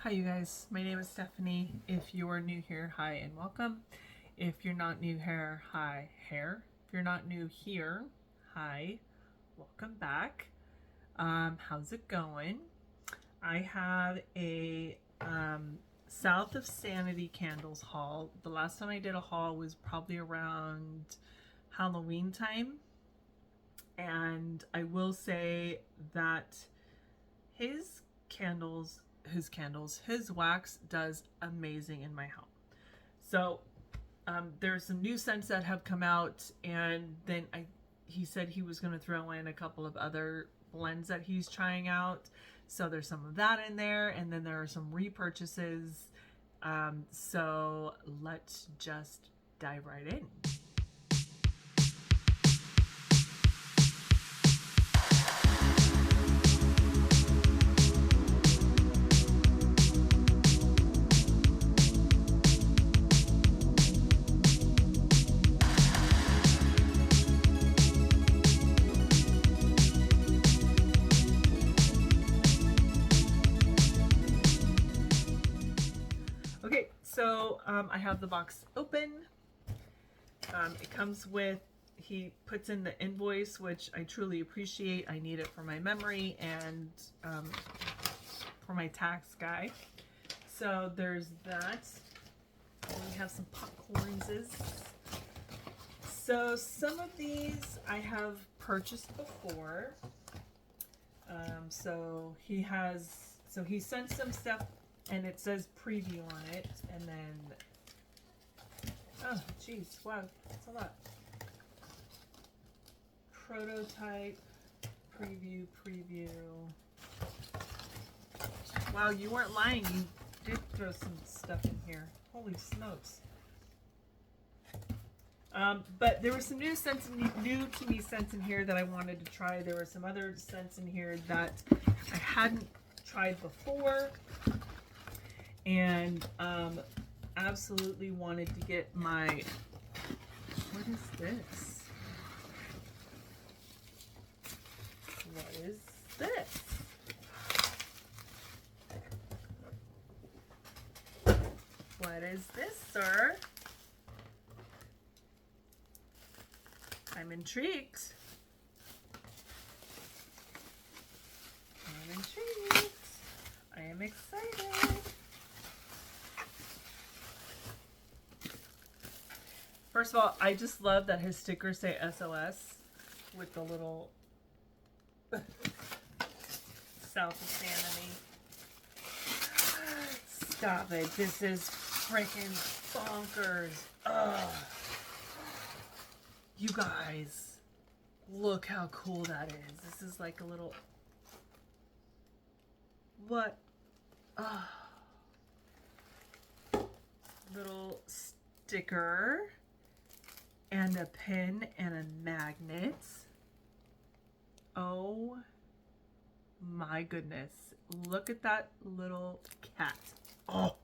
Hi you guys, my name is Stephanie. If you are new here, hi and welcome. If you're not new here, hi, hair. If you're not new here, hi, welcome back. How's it going? I have a South of Sanity candles haul. The last time I did a haul was probably around Halloween time. And I will say that his candles his wax does amazing in my home. So there's some new scents that have come out, and then he said he was going to throw in a couple of other blends that he's trying out. So there's some of that in there, and then there are some repurchases. So let's just dive right in. Okay, so I have the box open. It comes with, he puts in the invoice, which I truly appreciate. I need it for my memory and for my tax guy. So there's that. And we have some popcorns. So some of these I have purchased before. So he sent some stuff and it says preview on it, and then, oh geez, wow, that's a lot. Prototype, preview. Wow, you weren't lying, you did throw some stuff in here. Holy smokes. But there were some new to me scents in here that I wanted to try. There were some other scents in here that I hadn't tried before, and absolutely wanted to get my, what is this? What is this? What is this, sir? I'm intrigued. I am excited. First of all, I just love that his stickers say S.O.S. with the little South of Sanity. Stop it. This is freaking bonkers. Ugh. You guys, look how cool that is. This is like a little, what? Little sticker and a pin and a magnet. Oh my goodness. Look at that little cat. Oh.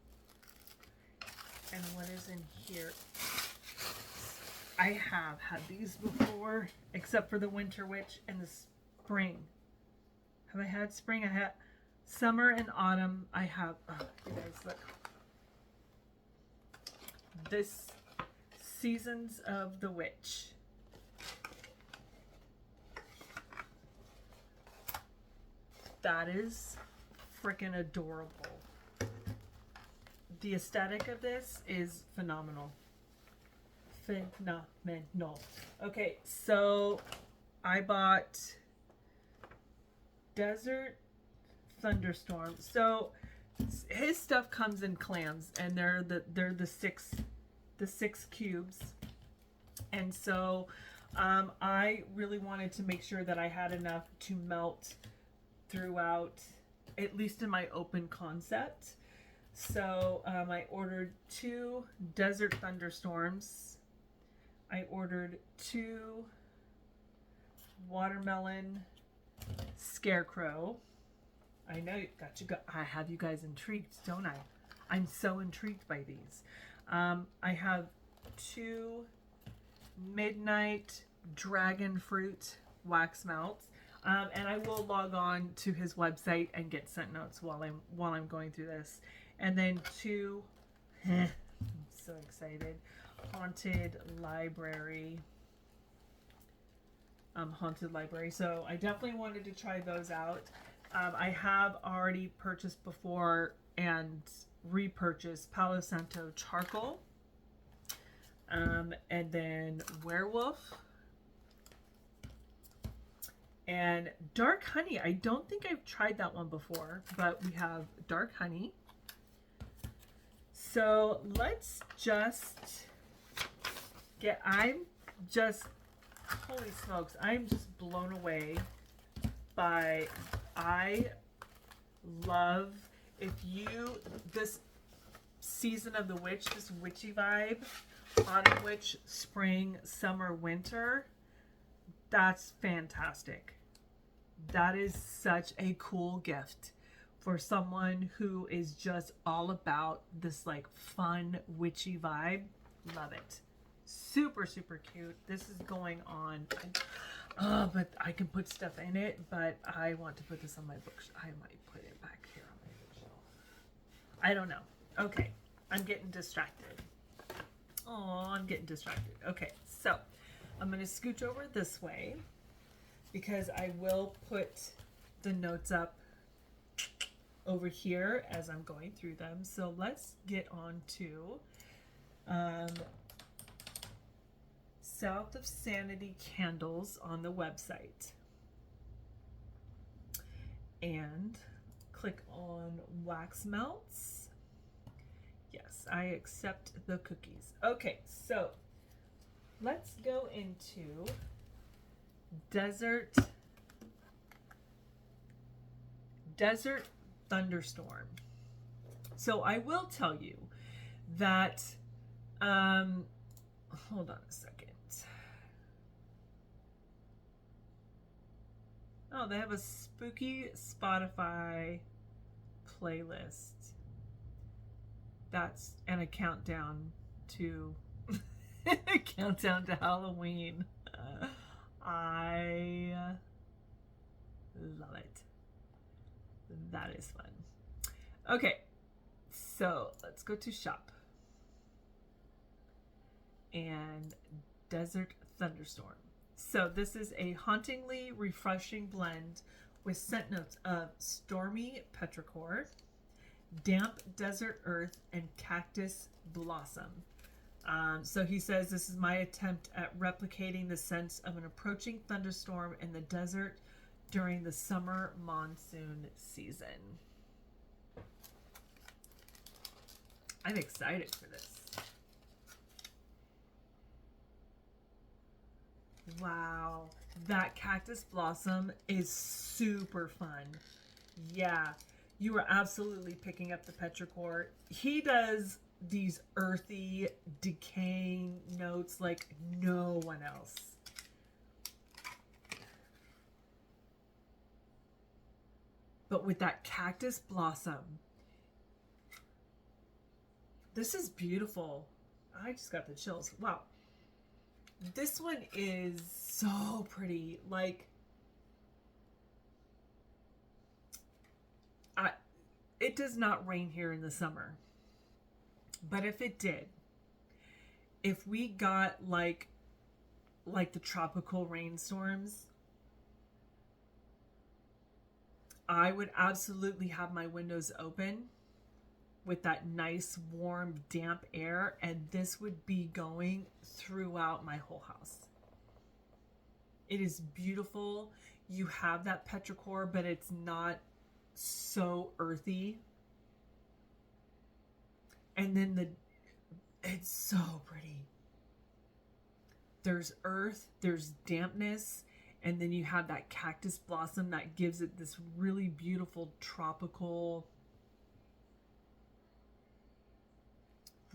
And what is in here? I have had these before, except for the Winter Witch and the spring. Have I had spring? I had summer and autumn. I have, oh, you guys look. This Seasons of the Witch. That is freaking adorable. The aesthetic of this is phenomenal. Phenomenal. Okay, so I bought Desert Thunderstorm. So his stuff comes in clams, and they're the six cubes. And so I really wanted to make sure that I had enough to melt throughout, at least in my open concept. So I ordered 2 Desert Thunderstorms. I ordered 2 Watermelon Scarecrow. I know, I have you guys intrigued, don't I? I'm so intrigued by these. I have 2 Midnight Dragon Fruit wax melts. And I will log on to his website and get scent notes while I'm going through this. And then two, I'm so excited, haunted library. Haunted library. So I definitely wanted to try those out. I have already purchased before and repurchased Palo Santo Charcoal. And then Werewolf. And Dark Honey. I don't think I've tried that one before, but we have Dark Honey. So let's just holy smokes, I'm just blown away by, I love, this season of the witch, this witchy vibe, autumn witch, spring, summer, winter, that's fantastic. That is such a cool gift for someone who is just all about this like fun witchy vibe. Love it. Super, super cute. This is going on. But I can put stuff in it, but I want to put this on my bookshelf. I might put it back here on my bookshelf. I don't know. Okay. I'm getting distracted. Oh, I'm getting distracted. Okay. So I'm going to scooch over this way because I will put the notes up over here as I'm going through them. So let's get on to South of Sanity candles on the website. And click on wax melts. Yes, I accept the cookies. Okay, so let's go into Desert Thunderstorm. So I will tell you that hold on a second. Oh, they have a spooky Spotify playlist. That's and a countdown to Halloween. I love it. That is fun. Okay, so let's go to shop. And Desert Thunderstorm. So this is a hauntingly refreshing blend with scent notes of stormy petrichor, damp desert earth, and cactus blossom. So he says, this is my attempt at replicating the sense of an approaching thunderstorm in the desert during the summer monsoon season. I'm excited for this. Wow, that cactus blossom is super fun. Yeah, you are absolutely picking up the petrichor. He does these earthy, decaying notes like no one else. But with that cactus blossom, this is beautiful. I just got the chills. Wow. This one is so pretty. Like, it does not rain here in the summer. But if it did, if we got like the tropical rainstorms, I would absolutely have my windows open with that nice, warm, damp air, and this would be going throughout my whole house. It is beautiful. You have that petrichor, but it's not so earthy. And then it's so pretty. There's earth, there's dampness, and then you have that cactus blossom that gives it this really beautiful tropical,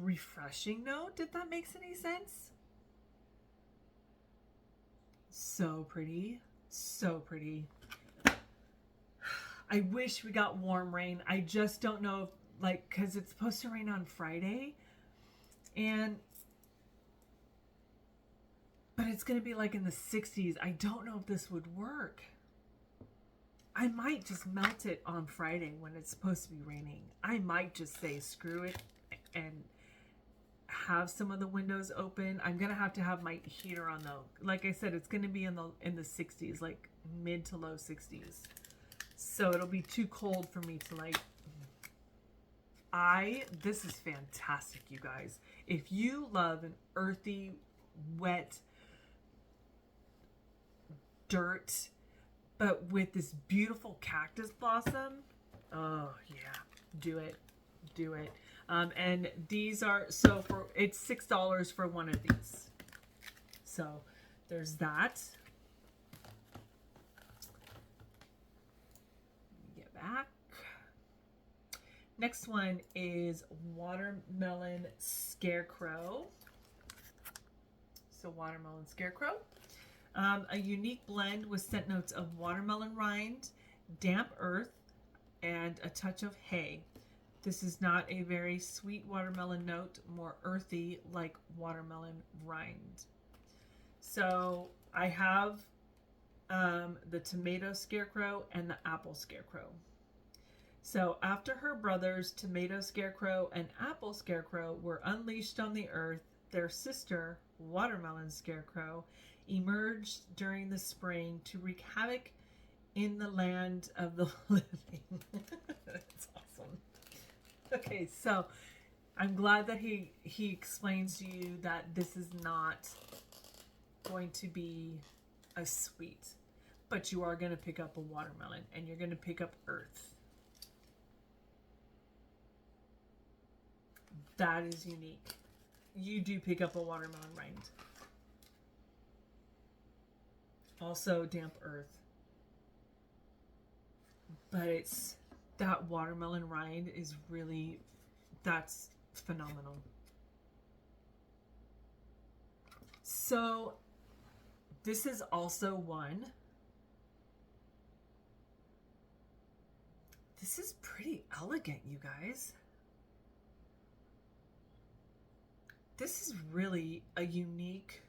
refreshing note. Did that make any sense? So pretty. So pretty. I wish we got warm rain. I just don't know if, like, because it's supposed to rain on Friday. But it's going to be like in the 60s. I don't know if this would work. I might just melt it on Friday when it's supposed to be raining. I might just say screw it and have some of the windows open. I'm gonna have to have my heater on though. Like I said, it's gonna be in the 60s, like mid to low 60s. So it'll be too cold for me to like. This is fantastic, you guys. If you love an earthy, wet dirt, but with this beautiful cactus blossom, oh yeah, do it. And these are, so for, it's $6 for one of these. So there's that. Get back. Next one is Watermelon Scarecrow. So Watermelon Scarecrow. A unique blend with scent notes of watermelon rind, damp earth, and a touch of hay. This is not a very sweet watermelon note, more earthy like watermelon rind. So I have the tomato scarecrow and the apple scarecrow. So after her brothers, Tomato Scarecrow and Apple Scarecrow, were unleashed on the earth, their sister, Watermelon Scarecrow, emerged during the spring to wreak havoc in the land of the living. That's awesome. Okay, so I'm glad that he explains to you that this is not going to be a sweet, but you are going to pick up a watermelon and you're going to pick up earth. That is unique. You do pick up a watermelon rind. Also damp earth. But it's, that watermelon rind is really, that's phenomenal. So this is also one. This is pretty elegant, you guys. This is really a unique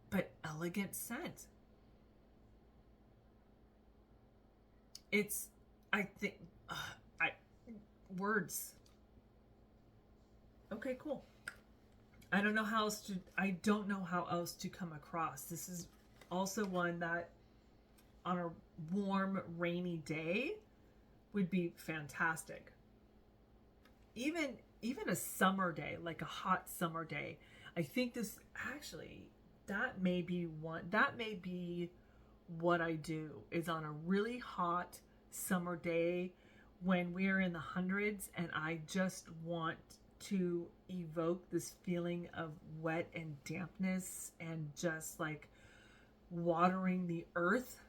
but elegant scent. It's, I think, words. Okay, cool. I don't know how else to come across. This is also one that on a warm, rainy day would be fantastic. Even a summer day, like a hot summer day. I think this actually, that may be what I do is on a really hot summer day when we're in the hundreds and I just want to evoke this feeling of wet and dampness and just like watering the earth.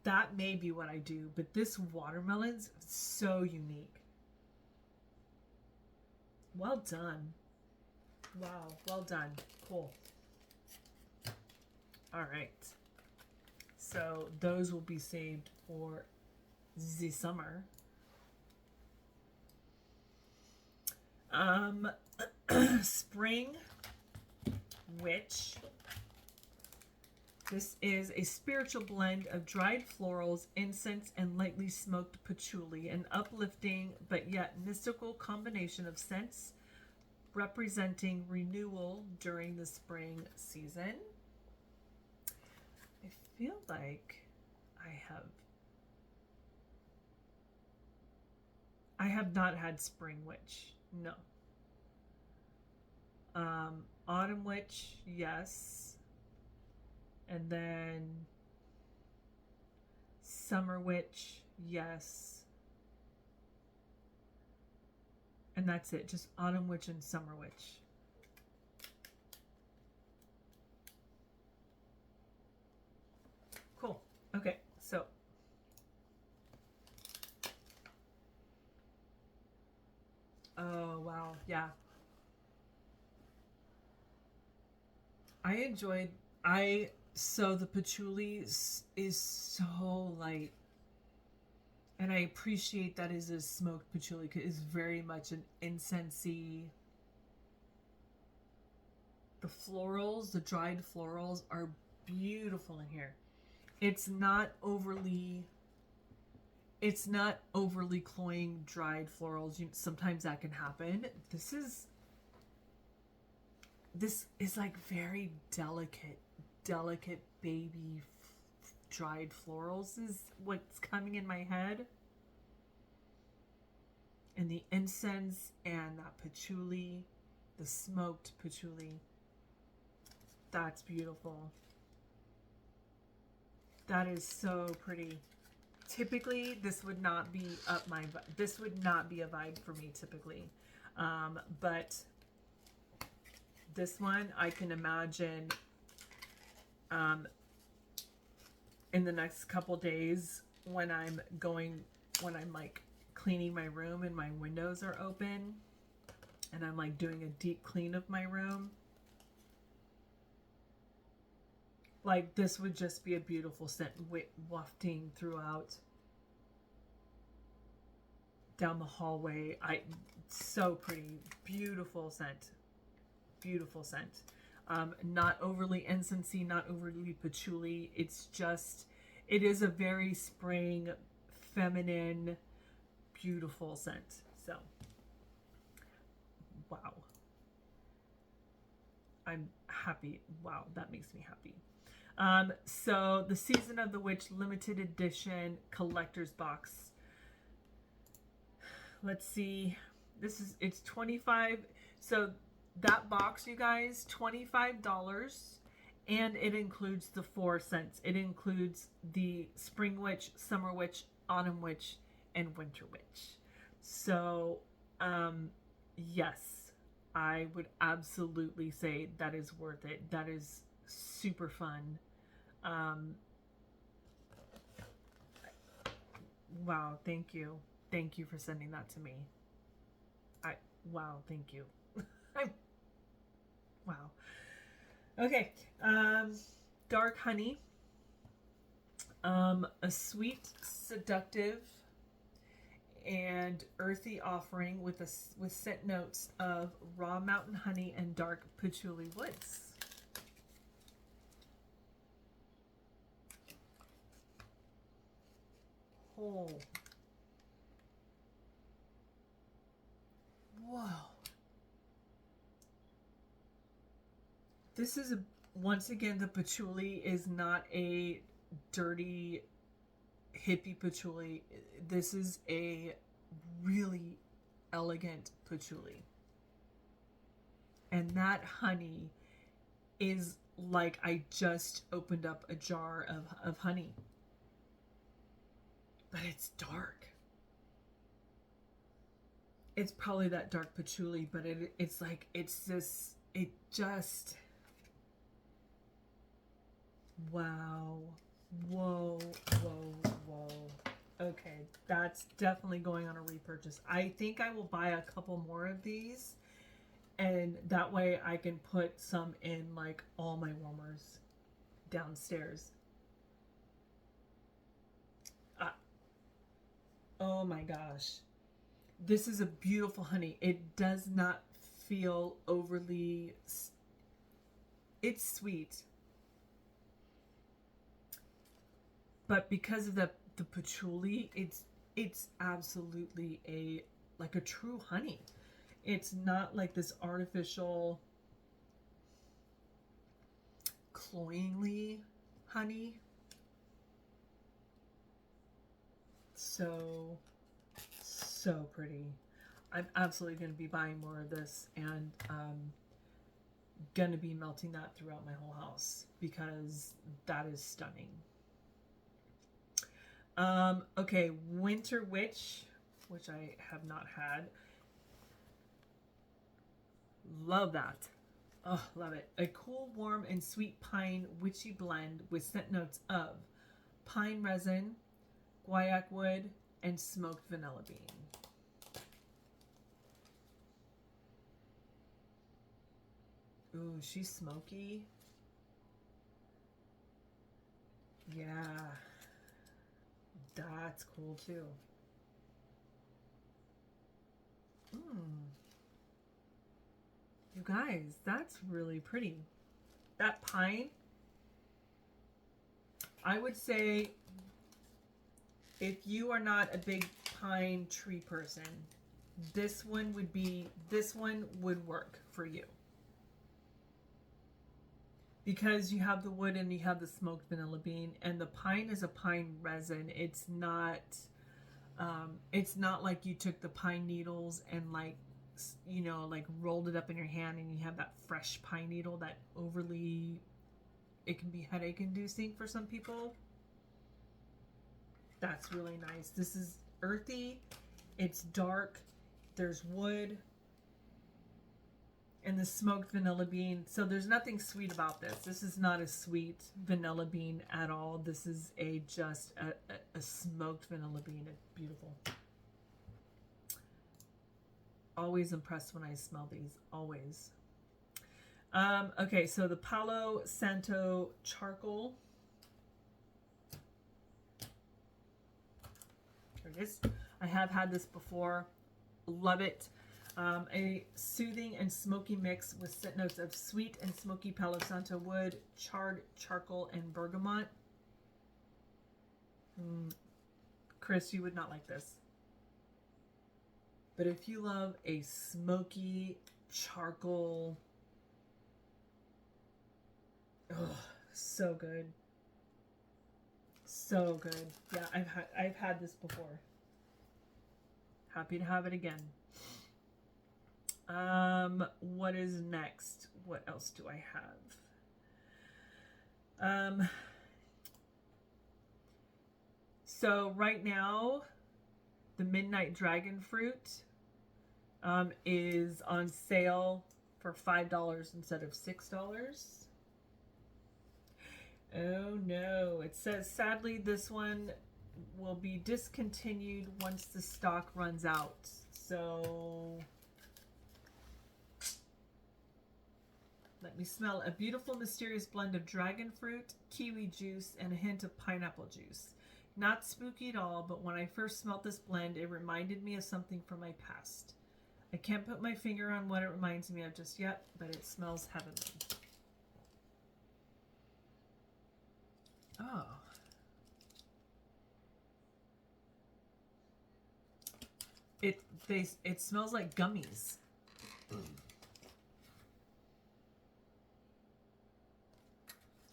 That may be what I do, but this watermelon's so unique. Well done. Wow, well done. Cool. All right. So those will be saved for the summer. Spring Witch. This is a spiritual blend of dried florals, incense, and lightly smoked patchouli, an uplifting but yet mystical combination of scents representing renewal during the spring season. I feel like I have not had Spring Witch. No. Autumn Witch, yes. And then Summer Witch, yes. And that's it. Just Autumn Witch and Summer Witch. Cool. Okay, so oh wow, yeah. So the patchouli is so light. And I appreciate that is a smoked patchouli because it's very much an incensey. The florals, the dried florals are beautiful in here. It's not overly cloying dried florals. Sometimes that can happen. This is like very delicate baby dried florals is what's coming in my head. And the incense and that patchouli, the smoked patchouli. That's beautiful. That is so pretty. Typically, this would not be this would not be a vibe for me typically. But this one I can imagine in the next couple days when I'm like cleaning my room and my windows are open and I'm like doing a deep clean of my room. Like this would just be a beautiful scent wafting throughout down the hallway. So pretty, beautiful scent. Beautiful scent. Not overly incensey, not overly patchouli. It's just, it is a very spring, feminine, beautiful scent. So, wow. I'm happy. Wow, that makes me happy. So the Season of the Witch limited edition collector's box. Let's see. It's 25. So that box, you guys, $25, and it includes the 4 scents. It includes the Spring Witch, Summer Witch, Autumn Witch, and Winter Witch. So, yes, I would absolutely say that is worth it. That is super fun. Wow, thank you. Thank you for sending that to me. Wow, thank you. Wow. Okay. Dark honey. A sweet, seductive, and earthy offering with scent notes of raw mountain honey and dark patchouli woods. Oh. Whoa. This is once again, the patchouli is not a dirty hippie patchouli. This is a really elegant patchouli. And that honey is like I just opened up a jar of honey. But it's dark. It's probably that dark patchouli, but it's like, it just, wow. Whoa. Okay, that's definitely going on a repurchase. I think I will buy a couple more of these, and that way I can put some in like all my warmers downstairs. Oh my gosh. This is a beautiful honey. It does not feel overly... It's sweet. But because of the patchouli, it's absolutely like a true honey. It's not like this artificial cloyingly honey. So pretty. I'm absolutely going to be buying more of this, and going to be melting that throughout my whole house because that is stunning. Okay, Winter Witch, which I have not had. Love that. Oh, love it. A cool, warm, and sweet pine witchy blend with scent notes of pine resin, guaiac wood, and smoked vanilla bean. Ooh, she's smoky. Yeah. That's cool too. You guys, that's really pretty. That pine, I would say if you are not a big pine tree person, this one would work for you. Because you have the wood and you have the smoked vanilla bean, and the pine is a pine resin. It's not like you took the pine needles and like, you know, like rolled it up in your hand and you have that fresh pine needle that it can be headache inducing for some people. That's really nice. This is earthy. It's dark. There's wood. And the smoked vanilla bean. So there's nothing sweet about this. This is not a sweet vanilla bean at all. This is just a smoked vanilla bean. It's beautiful. Always impressed when I smell these. Always. Okay, so the Palo Santo Charcoal. There it is. I have had this before. Love it. A soothing and smoky mix with scent notes of sweet and smoky Palo Santo wood, charred charcoal, and bergamot. Chris, you would not like this. But if you love a smoky charcoal, oh, so good. So good. Yeah, I've had this before. Happy to have it again. What is next? What else do I have? So right now, the Midnight Dragon Fruit is on sale for $5 instead of $6. Oh no, it says sadly this one will be discontinued once the stock runs out. So let me smell. A beautiful mysterious blend of dragon fruit, kiwi juice, and a hint of pineapple juice. Not spooky at all, but when I first smelled this blend, it reminded me of something from my past. I can't put my finger on what it reminds me of just yet, but it smells heavenly. Oh. It smells like gummies.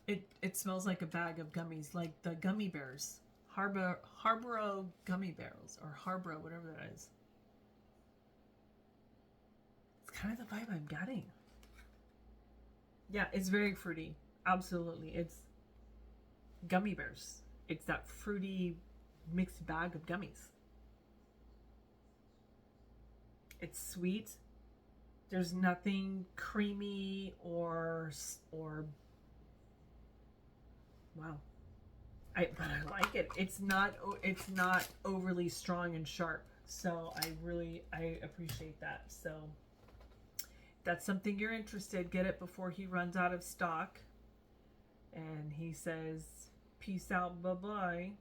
It smells like a bag of gummies, like the gummy bears. Harborough gummy bears, or Harborough, whatever that is. It's kind of the vibe I'm getting. Yeah, it's very fruity. Absolutely. It's gummy bears. It's that fruity mixed bag of gummies. It's sweet. There's nothing creamy or wow. But I like it. It's not overly strong and sharp. So I appreciate that. So if that's something you're interested, get it before he runs out of stock. And he says, peace out, bye-bye.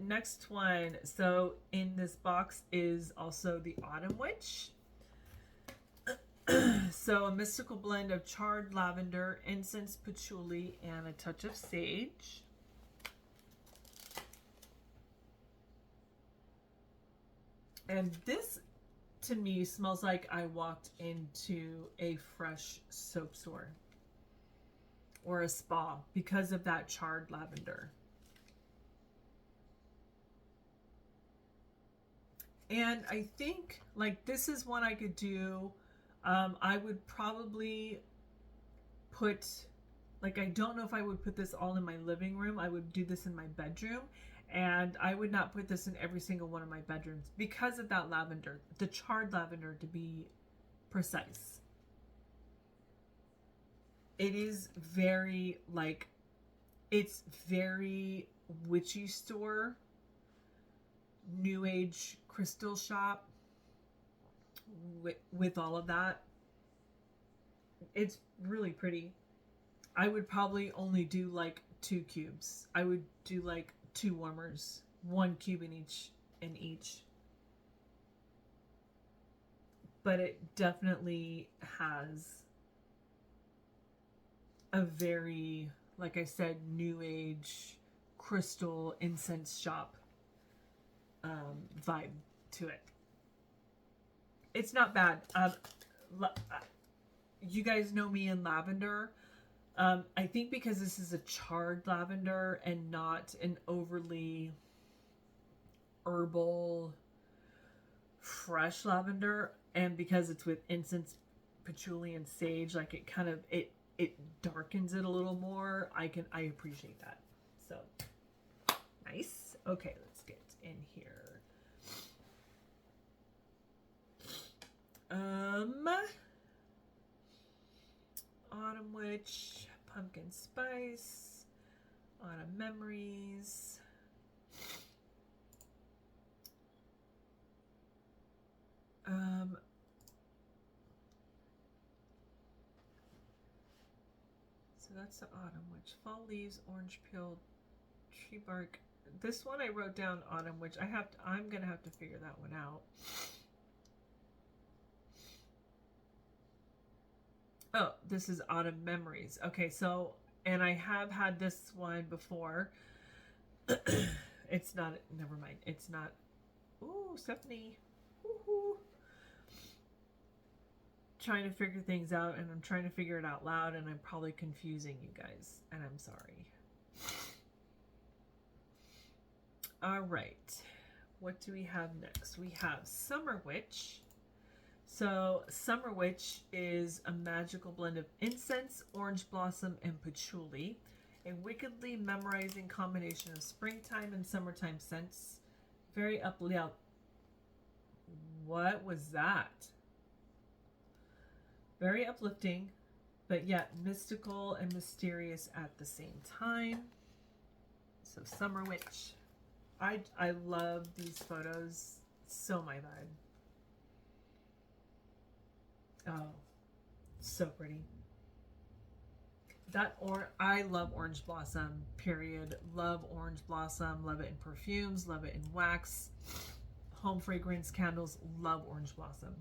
Next one. So in this box is also the Autumn Witch. So a mystical blend of charred lavender, incense, patchouli, and a touch of sage. And this, to me, smells like I walked into a fresh soap store or a spa because of that charred lavender. And I think, like, this is one I could do. I would probably put, like, I don't know if I would put this all in my living room. I would do this in my bedroom. And I would not put this in every single one of my bedrooms because of that lavender, the charred lavender to be precise. It is very, like, it's very witchy store, new age crystal shop with all of that. It's really pretty. I would probably only do like 2 cubes. I would do like 2 warmers, 1 cube in each. But it definitely has a very like I said, new age crystal incense shop vibe to it. It's not bad. You guys know me in lavender. I think because this is a charred lavender and not an overly herbal fresh lavender, and because it's with incense, patchouli, and sage, like it kind of it darkens it a little more. I appreciate that. So nice. Okay, let's get in here. Autumn Witch, Pumpkin Spice, Autumn Memories. So that's the Autumn Witch. Fall leaves, orange peel, tree bark. This one I wrote down Autumn Witch. I'm gonna have to figure that one out. Oh, this is Autumn Memories. Okay, so, and I have had this one before. It's not, never mind. It's not. Ooh, Stephanie. Woohoo. Trying to figure things out, and I'm trying to figure it out loud, and I'm probably confusing you guys, and I'm sorry. All right. What do we have next? We have Summer Witch. So Summer Witch is a magical blend of incense, orange blossom, and patchouli. A wickedly memorizing combination of springtime and summertime scents. Very uplifting. What was that? Very uplifting, but yet mystical and mysterious at the same time. So Summer Witch. I love these photos. So my vibe. Oh, so pretty. I love orange blossom, period. Love orange blossom, love it in perfumes, love it in wax, home fragrance, candles, love orange blossom.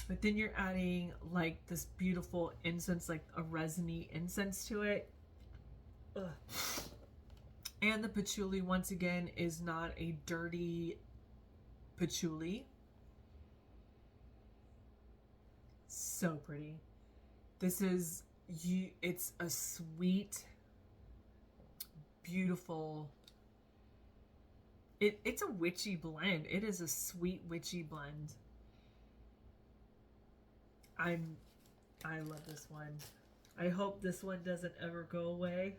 But then you're adding like this beautiful incense, like a resiny incense to it. Ugh. And the patchouli, once again, is not a dirty patchouli. So pretty. This is it's a sweet, beautiful, it's a witchy blend. It is a sweet witchy blend. I love this one. I hope this one doesn't ever go away.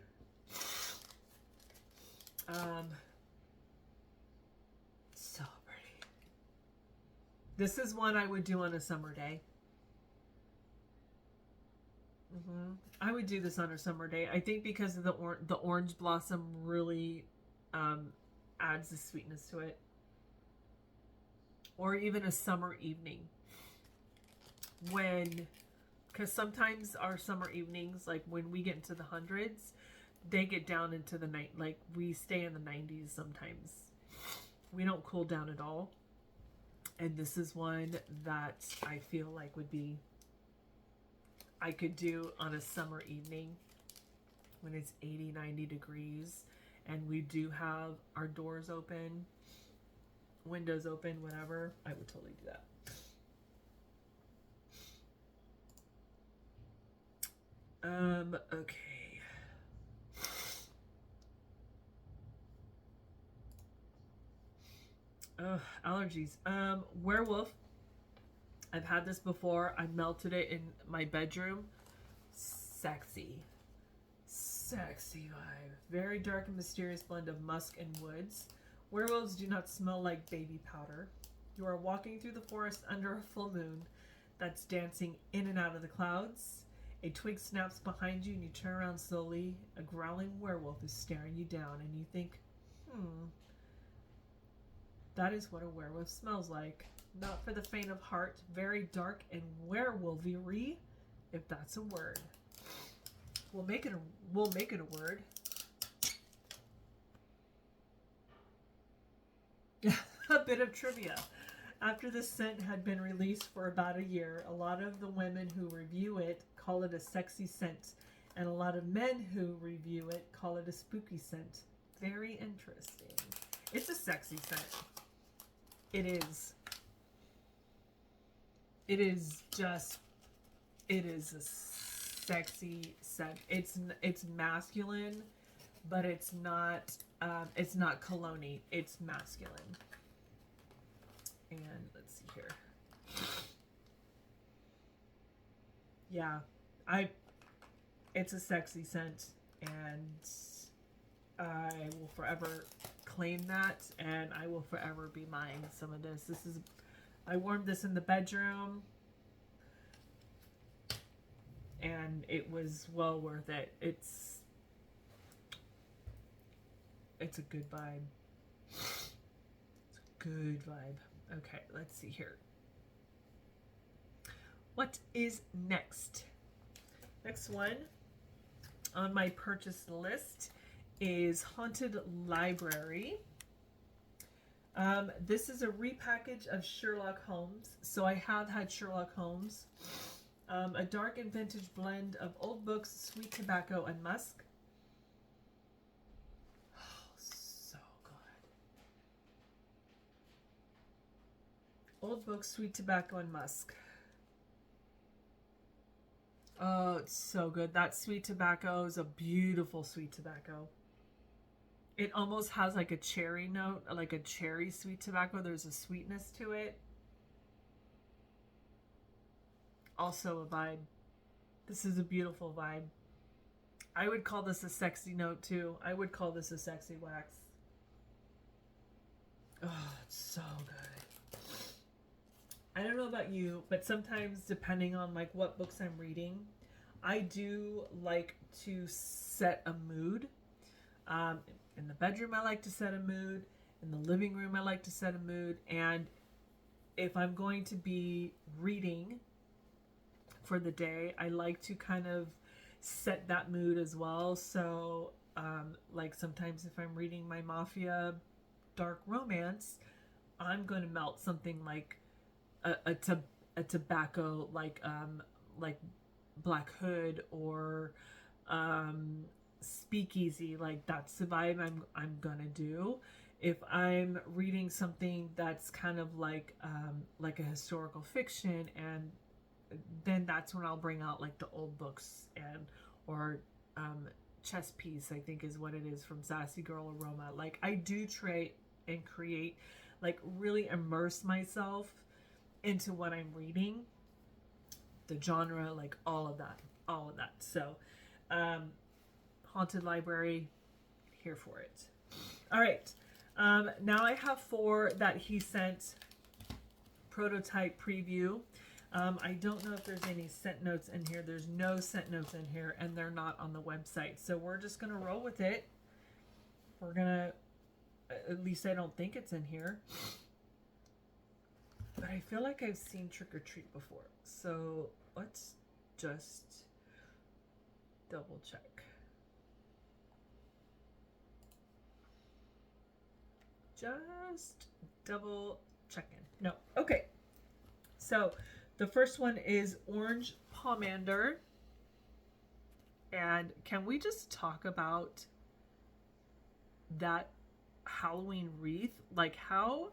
So pretty. This is one I would do on a summer day. I would do this on a summer day. I think because of the orange blossom really adds the sweetness to it. Or even a summer evening. Because sometimes our summer evenings, like when we get into the hundreds, they get down into the night. Like we stay in the 90s sometimes. We don't cool down at all. And this is one that I feel like I could do on a summer evening when it's 80, 90 degrees and we do have our doors open, windows open, whatever. I would totally do that. Okay. Ugh, allergies. Werewolf. I've had this before. I melted it in my bedroom. Sexy. Sexy vibe. Very dark and mysterious blend of musk and woods. Werewolves do not smell like baby powder. You are walking through the forest under a full moon that's dancing in and out of the clouds. A twig snaps behind you and you turn around slowly. A growling werewolf is staring you down and you think, that is what a werewolf smells like. Not for the faint of heart. Very dark and werewolvery, if that's a word. We'll make it a word. A bit of trivia. After the scent had been released for about a year, a lot of the women who review it call it a sexy scent And a lot of men who review it call it a spooky scent. Very interesting. It's a sexy scent. It is. It is just, it is a sexy scent. It's masculine, but it's not cologne-y. It's masculine. And let's see here. Yeah, it's a sexy scent, and I will forever claim that, and I will forever be buying some of this. I warmed this in the bedroom, and it was well worth it. It's a good vibe. It's a good vibe. Okay, let's see here. What is next? Next one on my purchase list is Haunted Library. This is a repackage of Sherlock Holmes. So I have had Sherlock Holmes. A dark and vintage blend of old books, sweet tobacco, and musk. Oh, so good. Old books, sweet tobacco, and musk. Oh, it's so good. That sweet tobacco is a beautiful sweet tobacco. It almost has like a cherry note, like a cherry sweet tobacco. There's a sweetness to it. Also a vibe. This is a beautiful vibe. I would call this a sexy note too. I would call this a sexy wax. Oh, it's so good. I don't know about you, but sometimes depending on like what books I'm reading, I do like to set a mood. In the bedroom, I like to set a mood. In the living room, I like to set a mood. And if I'm going to be reading for the day, I like to kind of set that mood as well. So, like sometimes if I'm reading my mafia dark romance, I'm going to melt something like a tobacco, like Black Hood or Speakeasy. Like that's the vibe I'm gonna do. If I'm reading something that's kind of like a historical fiction, and then that's when I'll bring out like the old books or chess piece, I think is what it is, from Sassy Girl Aroma. Like I do try and create, like really immerse myself into what I'm reading, the genre, like all of that. So Haunted Library, here for it. All right, now I have 4 that he sent prototype preview. I don't know if there's any scent notes in here. There's no scent notes in here, and they're not on the website. So we're just going to roll with it. We're going to, at least I don't think it's in here. But I feel like I've seen Trick or Treat before. So let's just double check. Just double checking. No. Okay. So the first one is Orange Pomander. And can we just talk about that Halloween wreath? Like how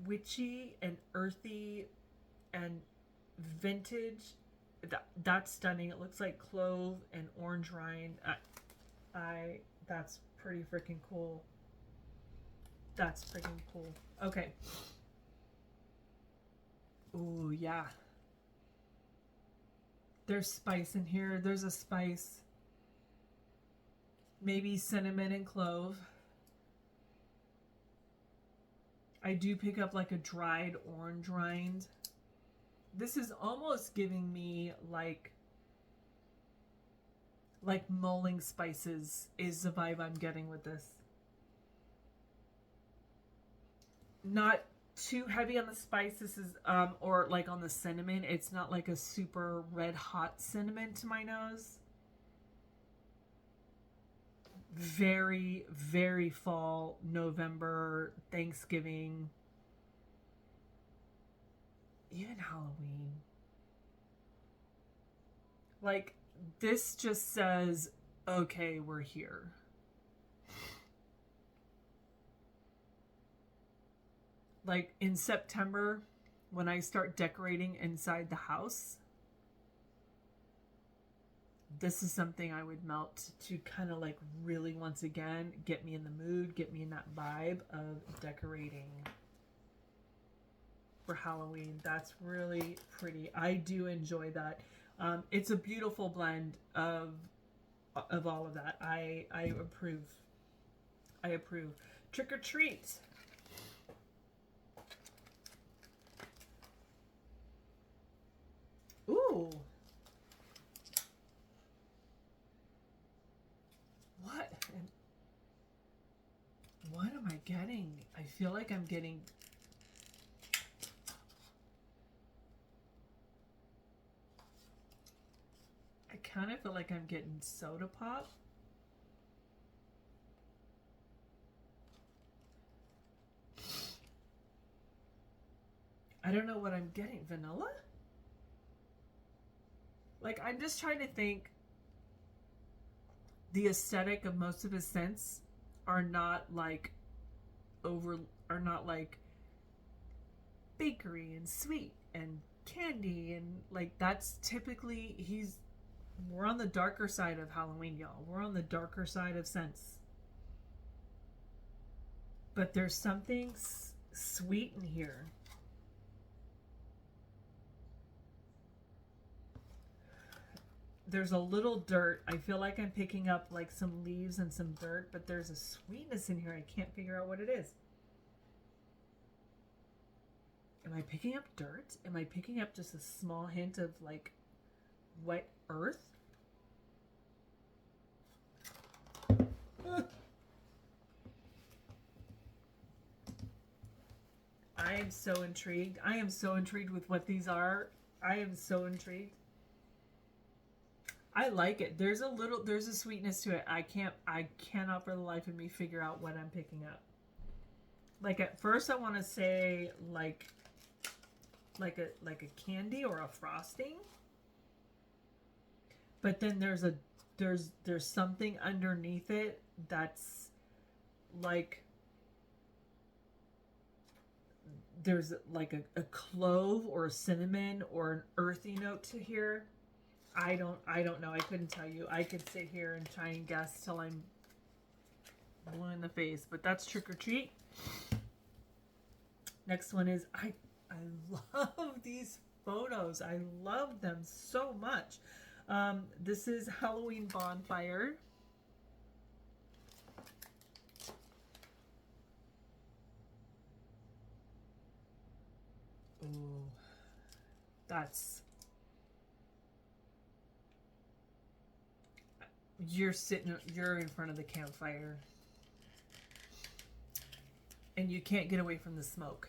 witchy and earthy and vintage. That's stunning. It looks like clove and orange rind. That's pretty freaking cool. That's freaking cool. Okay. Ooh, yeah. There's spice in here. There's a spice. Maybe cinnamon and clove. I do pick up like a dried orange rind. This is almost giving me like mulling spices is the vibe I'm getting with this. Not too heavy on the spice. This is or like on the cinnamon. It's not like a super red hot cinnamon to my nose. Very, very fall, November, Thanksgiving, even Halloween. Like, this just says, okay, we're here. Like in September, when I start decorating inside the house, this is something I would melt to kind of like really, once again, get me in the mood, get me in that vibe of decorating for Halloween. That's really pretty. I do enjoy that. It's a beautiful blend of all of that. I approve. I approve. Trick or treat. Ooh. What am I getting? I feel like I'm getting... I kind of feel like I'm getting soda pop. I don't know what I'm getting. Vanilla? Like, I'm just trying to think. The aesthetic of most of his scents are not like bakery and sweet and candy, and like that's typically we're on the darker side of Halloween, y'all. We're on the darker side of scents. But there's something sweet in here. There's a little dirt. I feel like I'm picking up like some leaves and some dirt, but there's a sweetness in here. I can't figure out what it is. Am I picking up dirt? Am I picking up just a small hint of like wet earth? I am so intrigued. I am so intrigued with what these are. I am so intrigued. I like it. There's a sweetness to it. I cannot for the life of me figure out what I'm picking up. Like at first I want to say like a candy or a frosting. But then there's something underneath it that's like there's like a clove or a cinnamon or an earthy note to here. I don't know. I couldn't tell you. I could sit here and try and guess till I'm blue in the face. But that's Trick or Treat. Next one is I love these photos. I love them so much. This is Halloween Bonfire. Ooh, that's... You're in front of the campfire and you can't get away from the smoke.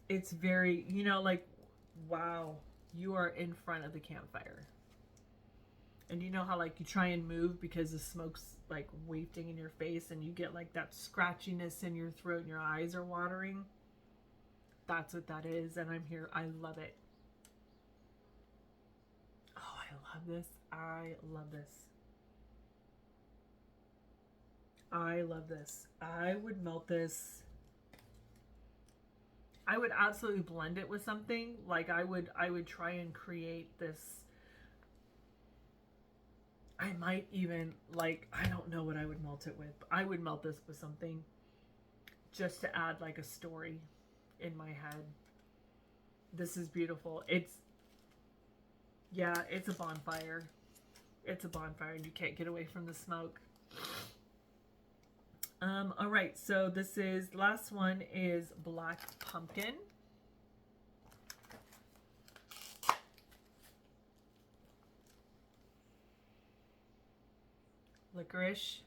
It's very, like, wow, you are in front of the campfire. And you know how like you try and move because the smoke's like wafting in your face and you get like that scratchiness in your throat and your eyes are watering? That's what that is, and I'm here. I love it. Love this. I love this. I love this. I would melt this. I would absolutely blend it with something. Like I would try and create this. I might even like, I don't know what I would melt it with. But I would melt this with something just to add like a story in my head. This is beautiful. Yeah, it's a bonfire. It's a bonfire and you can't get away from the smoke. All right, so last one is Black Pumpkin. Licorice.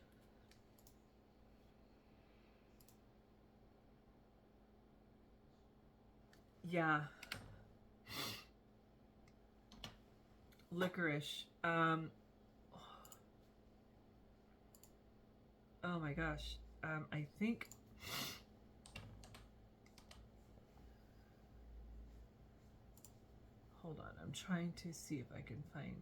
Yeah. Licorice. Oh my gosh. I think hold I'm trying to see if I can find.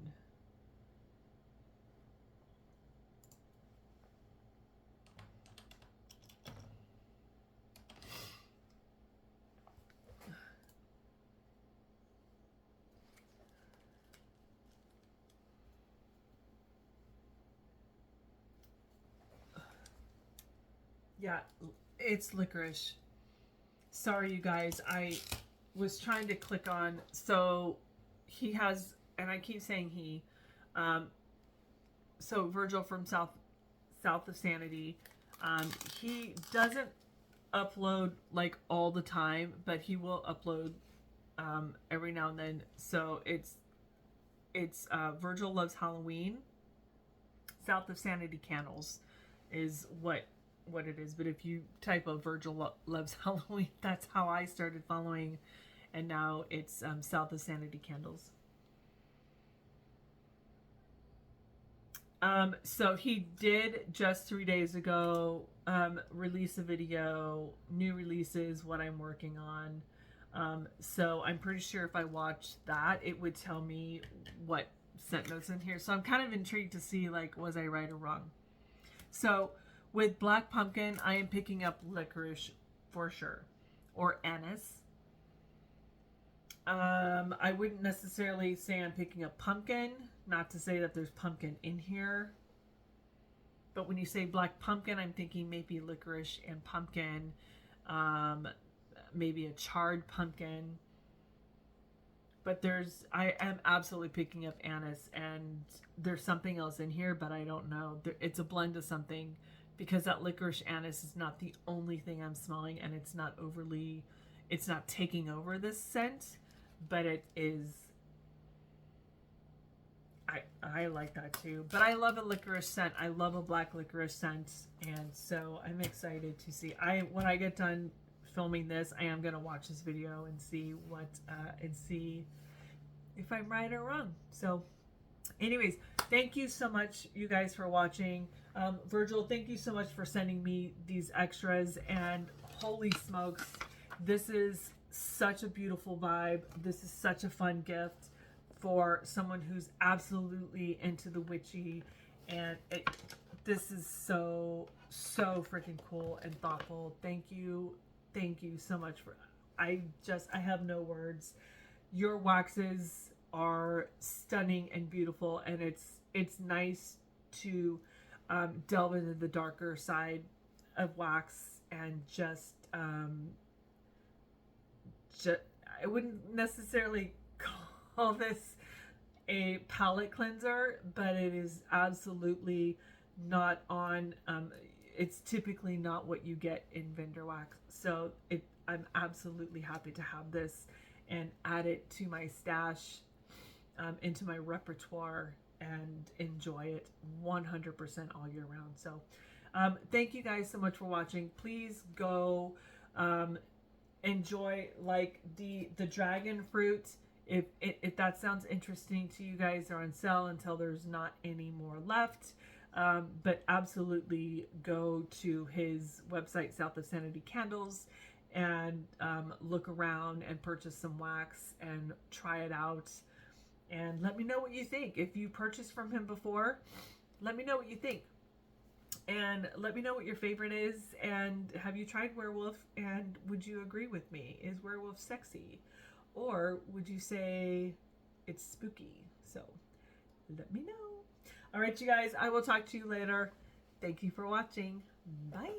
Yeah, it's licorice. Sorry, you guys. I was trying to click on. So he has, and I keep saying he. Um, so Virgil from south of Sanity. He doesn't upload like all the time, but he will upload every now and then. So it's Virgil Loves Halloween. South of Sanity Candles is what it is. But if you type of Virgil Loves Halloween, that's how I started following, and now it's South of Sanity Candles. So he did just 3 days ago release a video, new releases, what I'm working on. So I'm pretty sure if I watched that, it would tell me what scent notes in here. So I'm kind of intrigued to see, like, was I right or wrong? So with black pumpkin, I am picking up licorice for sure, or anise. I wouldn't necessarily say I'm picking up pumpkin. Not to say that there's pumpkin in here. But when you say black pumpkin, I'm thinking maybe licorice and pumpkin. Maybe a charred pumpkin. But I am absolutely picking up anise. And there's something else in here, but I don't know. It's a blend of something. Because that licorice anise is not the only thing I'm smelling. And it's not taking over this scent. But it is... I like that too. But I love a licorice scent. I love a black licorice scent. And so I'm excited to see. When I get done filming this, I am going to watch this video and see see if I'm right or wrong. So anyways, thank you so much, you guys, for watching. Virgil, thank you so much for sending me these extras. And holy smokes, this is such a beautiful vibe. This is such a fun gift for someone who's absolutely into the witchy, and this is so freaking cool and thoughtful. Thank you so much for. I have no words. Your waxes are stunning and beautiful, and it's nice to delve into the darker side of wax and just I wouldn't necessarily call this a palette cleanser, but it is absolutely not on. It's typically not what you get in vendor wax, so I'm absolutely happy to have this and add it to my stash, into my repertoire, and enjoy it 100% all year round. So thank you guys so much for watching. Please go enjoy like the dragon fruit. If that sounds interesting to you guys, they're on sale until there's not any more left. But absolutely go to his website, South of Sanity Candles, and look around and purchase some wax and try it out. And let me know what you think. If you purchased from him before, let me know what you think. And let me know what your favorite is. And have you tried werewolf? And would you agree with me? Is werewolf sexy? Or would you say it's spooky? So let me know. All right, you guys, I will talk to you later. Thank you for watching. Bye.